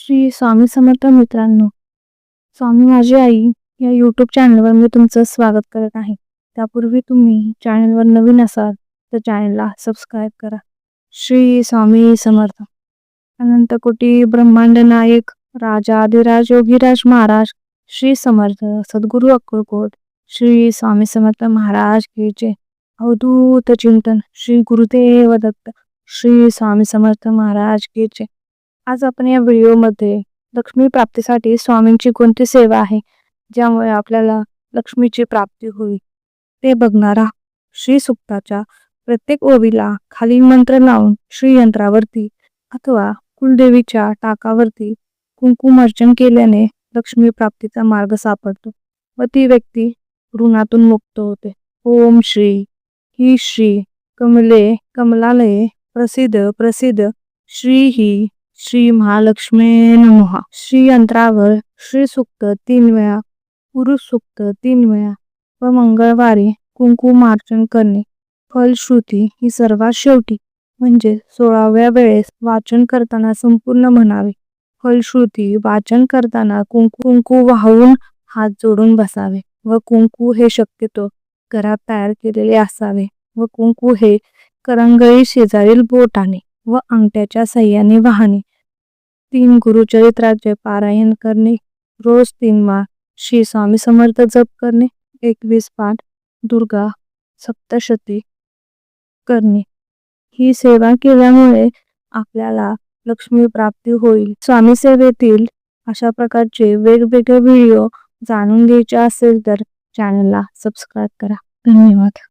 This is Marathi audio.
श्री स्वामी समर्थ मित्रांनो, स्वामी माझी आई या यूट्यूब चॅनलवर मी तुमचं स्वागत करत आहे. त्यापूर्वी तुम्ही चॅनलवर नवीन असाल तर चॅनलला सबस्क्राईब करा. श्री स्वामी समर्थ. अनंत कोटी ब्रह्मांड नायक राजाधिराज योगीराज महाराज श्री समर्थ सद्गुरु अक्कलकोट श्री स्वामी समर्थ महाराज की जय. अवधूत चिंतन श्री गुरुदेव दत्त श्री स्वामी समर्थ महाराज की जय. आज आपण या व्हिडिओमध्ये लक्ष्मी प्राप्तीसाठी स्वामींची कोणती सेवा आहे ज्यामुळे आपल्याला लक्ष्मीची प्राप्ती होईल ते बघणार आहोत. श्री सुक्ताच्या प्रत्येक ओवीला खालील मंत्र लावून श्री यंत्रावरती अथवा कुलदेवीच्या टाकावरती कुंकुमार्चन केल्याने लक्ष्मी प्राप्तीचा मार्ग सापडतो व ती व्यक्ती ऋणातून मुक्त होते. ओम श्री ही श्री कमले कमलालये प्रसिद्ध प्रसिद्ध श्री ही श्री महालक्ष्मी नमः. श्री यंत्रावर श्री सूक्त 3 वेळा, पुरुष सूक्त 3 वेळा व मंगळवारी कुंकुमार्चन करणे. फलश्रुती ही सर्वात शेवटी म्हणजे 16व्या वेळेस वाचन करताना संपूर्ण म्हणावे. फलश्रुती वाचन करताना कुंकू वाहून हात जोडून बसावे व कुंकू हे शक्यतो घरात तयार केलेले असावे व कुंकू हे करंगळी शेजारील बोटाने व अंगठ्याच्या साह्याने वाहणे. 3 गुरुचरित्राचे पारायण करणे. रोज 3 वेळा श्री स्वामी समर्थ जप करणे. 21 पाठ दुर्गा सप्तशती करणे. ही सेवा केल्यामुळे आपल्याला लक्ष्मी प्राप्ती होईल. स्वामी सेवेतील अशा प्रकारचे वेगवेगळे व्हिडिओ जाणून घ्यायचे असेल तर चॅनलला सबस्क्राईब करा. धन्यवाद.